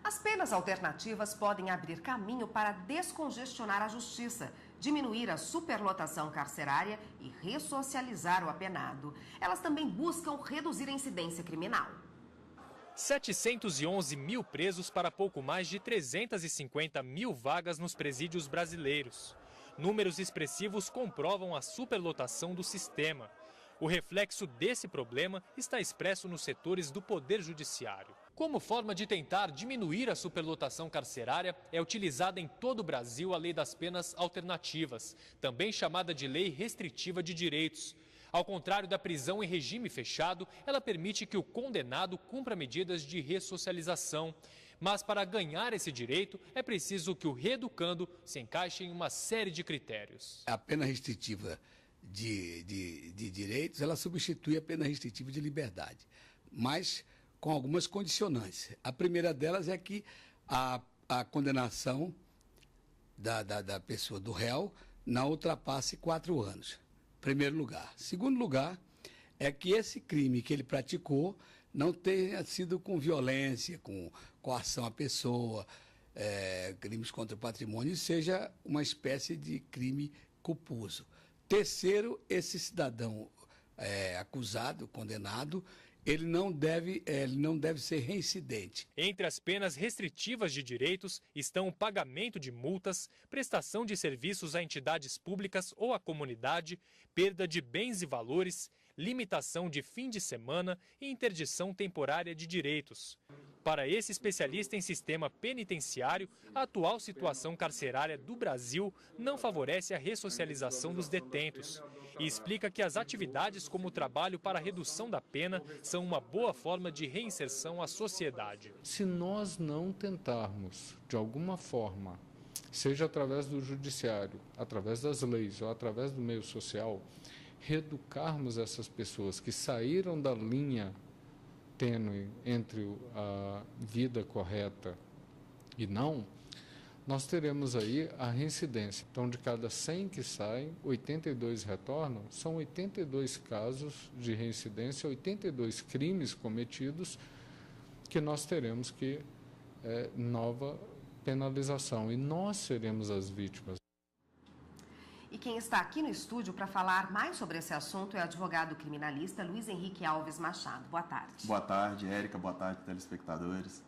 As penas alternativas podem abrir caminho para descongestionar a justiça, diminuir a superlotação carcerária e ressocializar o apenado. Elas também buscam reduzir a incidência criminal. 711 mil presos para pouco mais de 350 mil vagas nos presídios brasileiros. Números expressivos comprovam a superlotação do sistema. O reflexo desse problema está expresso nos setores do Poder Judiciário. Como forma de tentar diminuir a superlotação carcerária, é utilizada em todo o Brasil a Lei das Penas Alternativas, também chamada de Lei Restritiva de Direitos. Ao contrário da prisão em regime fechado, ela permite que o condenado cumpra medidas de ressocialização. Mas para ganhar esse direito, é preciso que o reeducando se encaixe em uma série de critérios. A pena restritiva de direitos, ela substitui a pena restritiva de liberdade, mas com algumas condicionantes. A primeira delas é que a condenação da pessoa, do réu, não ultrapasse 4 anos. Primeiro lugar. Segundo lugar, é que esse crime que ele praticou não tenha sido com violência, com coação à pessoa, crimes contra o patrimônio, e seja uma espécie de crime culposo. Terceiro, esse cidadão acusado, condenado, ele não deve ser reincidente. Entre as penas restritivas de direitos estão o pagamento de multas, prestação de serviços a entidades públicas ou à comunidade, perda de bens e valores, limitação de fim de semana e interdição temporária de direitos. Para esse especialista em sistema penitenciário, a atual situação carcerária do Brasil não favorece a ressocialização dos detentos e explica que as atividades como o trabalho para a redução da pena são uma boa forma de reinserção à sociedade. Se nós não tentarmos, de alguma forma, seja através do judiciário, através das leis ou através do meio social, reeducarmos essas pessoas que saíram da linha tênue entre a vida correta e não, nós teremos aí a reincidência. Então, de cada 100 que saem, 82 retornam, são 82 casos de reincidência, 82 crimes cometidos que nós teremos que nova penalização, e nós seremos as vítimas. E quem está aqui no estúdio para falar mais sobre esse assunto é o advogado criminalista Luiz Henrique Alves Machado. Boa tarde. Boa tarde, Érica. Boa tarde, telespectadores.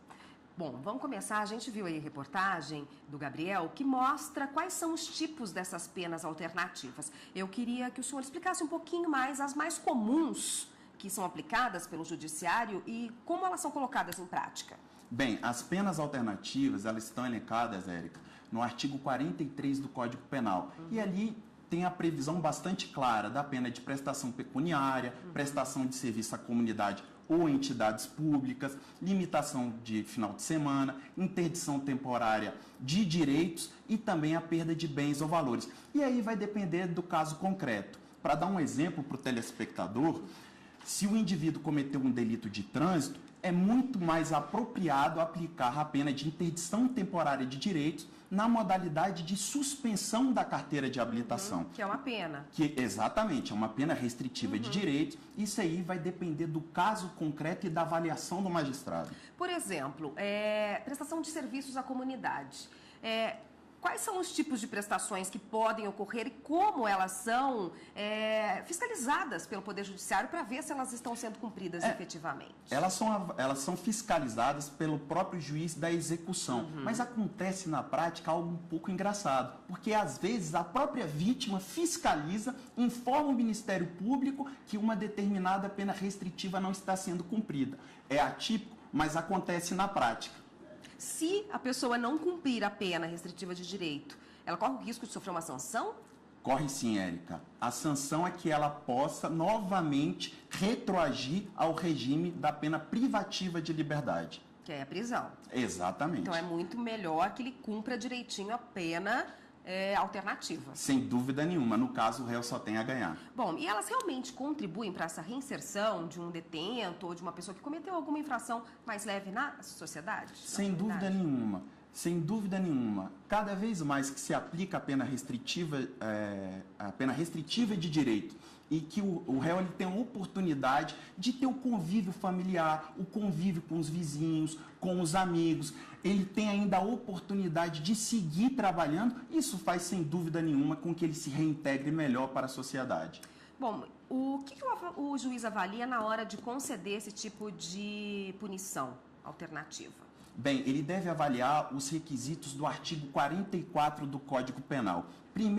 Bom, vamos começar. A gente viu aí a reportagem do Gabriel que mostra quais são os tipos dessas penas alternativas. Eu queria que o senhor explicasse um pouquinho mais as mais comuns que são aplicadas pelo judiciário e como elas são colocadas em prática. Bem, as penas alternativas, elas estão elencadas, Érica, no artigo 43 do Código Penal. E ali tem a previsão bastante clara da pena de prestação pecuniária, prestação de serviço à comunidade ou entidades públicas, limitação de final de semana, interdição temporária de direitos e também a perda de bens ou valores. E aí vai depender do caso concreto. Para dar um exemplo para o telespectador, se o indivíduo cometeu um delito de trânsito, é muito mais apropriado aplicar a pena de interdição temporária de direitos na modalidade de suspensão da carteira de habilitação. Que é uma pena. Exatamente, é uma pena restritiva de direitos. Isso aí vai depender do caso concreto e da avaliação do magistrado. Por exemplo, prestação de serviços à comunidade. Quais são os tipos de prestações que podem ocorrer e como elas são fiscalizadas pelo Poder Judiciário para ver se elas estão sendo cumpridas efetivamente? Elas são fiscalizadas pelo próprio juiz da execução, mas acontece na prática algo um pouco engraçado, porque às vezes a própria vítima fiscaliza, informa o Ministério Público que uma determinada pena restritiva não está sendo cumprida. É atípico, mas acontece na prática. Se a pessoa não cumprir a pena restritiva de direito, ela corre o risco de sofrer uma sanção? Corre sim, Érica. A sanção é que ela possa novamente retroagir ao regime da pena privativa de liberdade. Que é a prisão. Exatamente. Então é muito melhor que ele cumpra direitinho a pena alternativa. Sem dúvida nenhuma. No caso, o réu só tem a ganhar. Bom, e elas realmente contribuem para essa reinserção de um detento ou de uma pessoa que cometeu alguma infração mais leve na sociedade? Sem dúvida nenhuma. Sem dúvida nenhuma. Cada vez mais que se aplica a pena restritiva de direito e que o réu ele tem a oportunidade de ter o convívio familiar, o convívio com os vizinhos, com os amigos. Ele tem ainda a oportunidade de seguir trabalhando. Isso faz, sem dúvida nenhuma, com que ele se reintegre melhor para a sociedade. Bom, o que o juiz avalia na hora de conceder esse tipo de punição alternativa? Bem, ele deve avaliar os requisitos do artigo 44 do Código Penal. Primeiro,